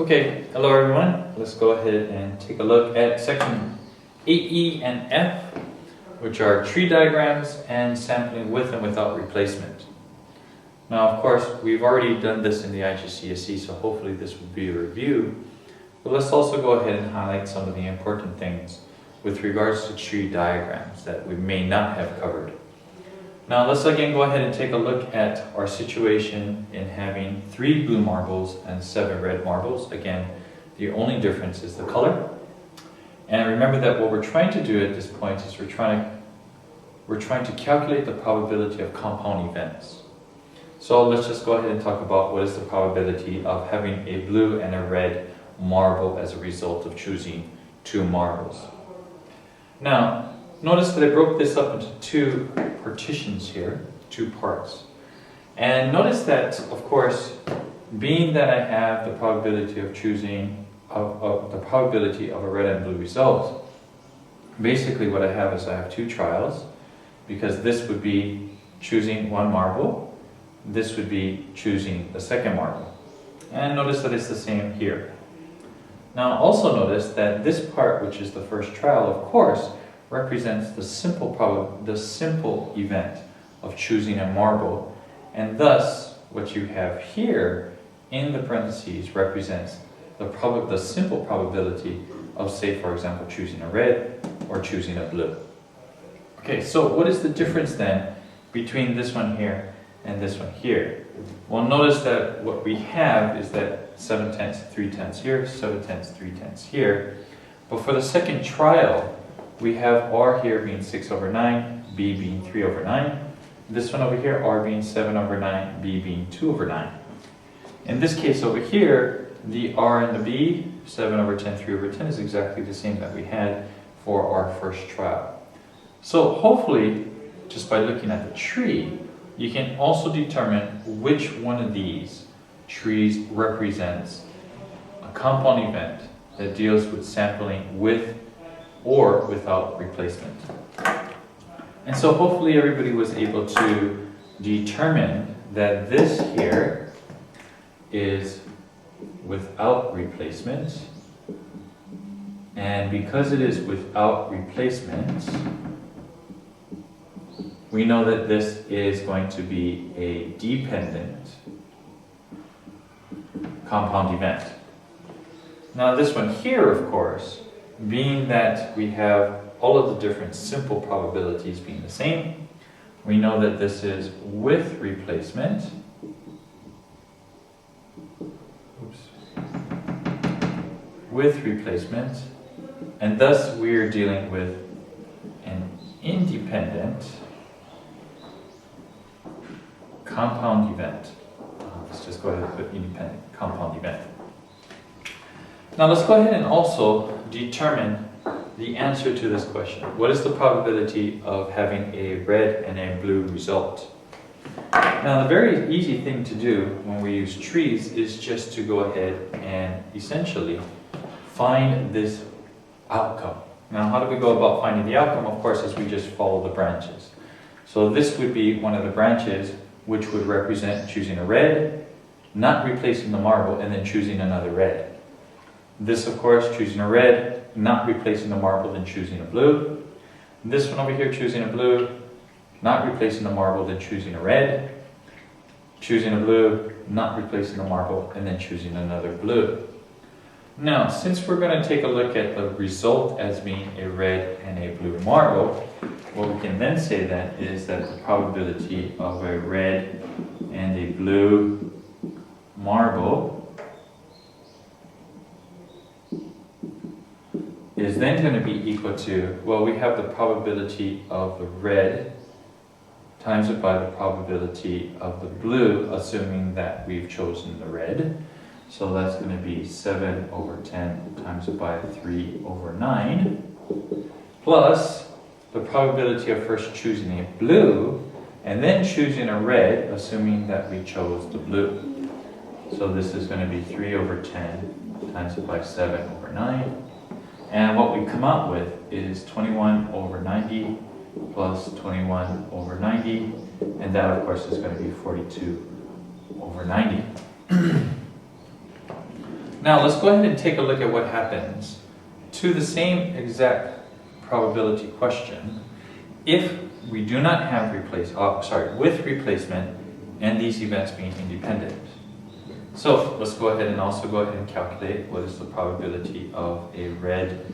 Okay, hello everyone. Let's go ahead and take a look at section 8E and F, which are tree diagrams and sampling with and without replacement. Now, of course, we've already done this in the IGCSE, so hopefully this will be a review. But let's also go ahead and highlight some of the important things with regards to tree diagrams that we may not have covered. Now let's again go ahead and take a look at our situation in having 3 blue marbles and 7 red marbles. Again, the only difference is the color. And remember that what we're trying to do at this point is we're trying to calculate the probability of compound events. So let's just go ahead and talk about what is the probability of having a blue and a red marble as a result of choosing 2 marbles. Now, notice that I broke this up into 2 partitions here, 2 parts. And notice that, of course, being that I have the probability of choosing, the probability of a red and blue result, basically what I have is I have 2 trials, because this would be choosing 1 marble, this would be choosing the 2nd marble. And notice that it's the same here. Now also notice that this part, which is the first trial, of course, represents the simple event of choosing a marble, and thus what you have here in the parentheses represents the simple probability of, say, for example, choosing a red or choosing a blue. Okay, so what is the difference then between this one here and this one here? Well, notice that what we have is that 7/10, 3/10 here, 7/10, 3/10 here. But for the second trial, we have R here being 6/9, B being 3/9. This one over here, R being 7/9, B being 2/9. In this case over here, the R and the B, 7/10, 3/10, is exactly the same that we had for our first trial. So hopefully, just by looking at the tree, you can also determine which one of these trees represents a compound event that deals with sampling with or without replacement. And so hopefully everybody was able to determine that this here is without replacement. And because it is without replacement, we know that this is going to be a dependent compound event. Now this one here, of course, being that we have all of the different simple probabilities being the same, we know that this is with replacement. With replacement, and thus we are dealing with an independent compound event. Let's just go ahead and put independent compound event. Now let's go ahead and also determine the answer to this question. What is the probability of having a red and a blue result? Now the very easy thing to do when we use trees is just to go ahead and essentially find this outcome. Now how do we go about finding the outcome? Of course, as we just follow the branches. So this would be one of the branches which would represent choosing a red, not replacing the marble, and then choosing another red. This, of course, choosing a red, not replacing the marble, then choosing a blue. This one over here, choosing a blue, not replacing the marble, then choosing a red. Choosing a blue, not replacing the marble, and then choosing another blue. Now, since we're going to take a look at the result as being a red and a blue marble, what we can then say then is that the probability of a red and a blue marble is then going to be equal to, well, we have the probability of the red times it by the probability of the blue, assuming that we've chosen the red. So that's going to be 7/10 times it by 3/9, plus the probability of first choosing a blue and then choosing a red, assuming that we chose the blue. So this is going to be 3/10 times it by 7/9. And what we come out with is 21/90 plus 21/90, and that of course is going to be 42/90. Now let's go ahead and take a look at what happens to the same exact probability question if we do not have with replacement and these events being independent. So let's go ahead and also go ahead and calculate what is the probability of a red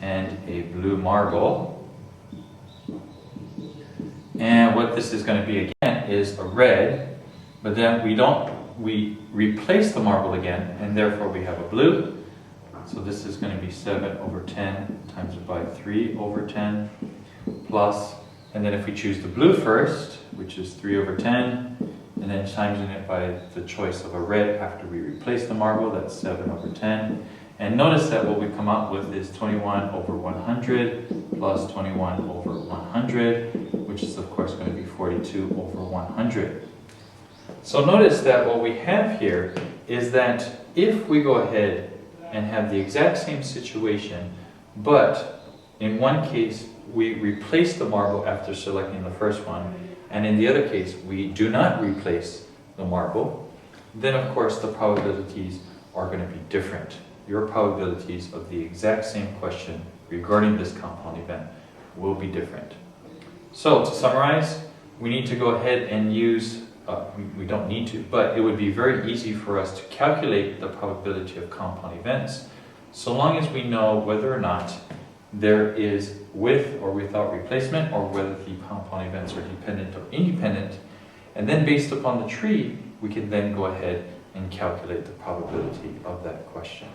and a blue marble. And what this is going to be again is a red, but then we replace the marble again, and therefore we have a blue. So this is going to be 7 over 10 times by 3 over 10 plus, and then if we choose the blue first, which is 3 over 10, and then timesing it by the choice of a red after we replace the marble, that's 7 over 10. And notice that what we come up with is 21 over 100 plus 21 over 100, which is of course going to be 42 over 100. So notice that what we have here is that if we go ahead and have the exact same situation, but in one case we replace the marble after selecting the first one, and in the other case we do not replace the marble, then of course the probabilities are going to be different. Your probabilities of the exact same question regarding this compound event will be different. So to summarize, we need to go ahead and use, we don't need to, but it would be very easy for us to calculate the probability of compound events so long as we know whether or not there is with or without replacement, or whether the compound events are dependent or independent. And then based upon the tree, we can then go ahead and calculate the probability of that question.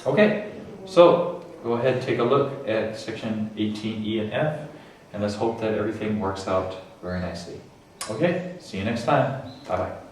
Okay, so go ahead and take a look at section 18E and F, and let's hope that everything works out very nicely. Okay, see you next time. Bye-bye.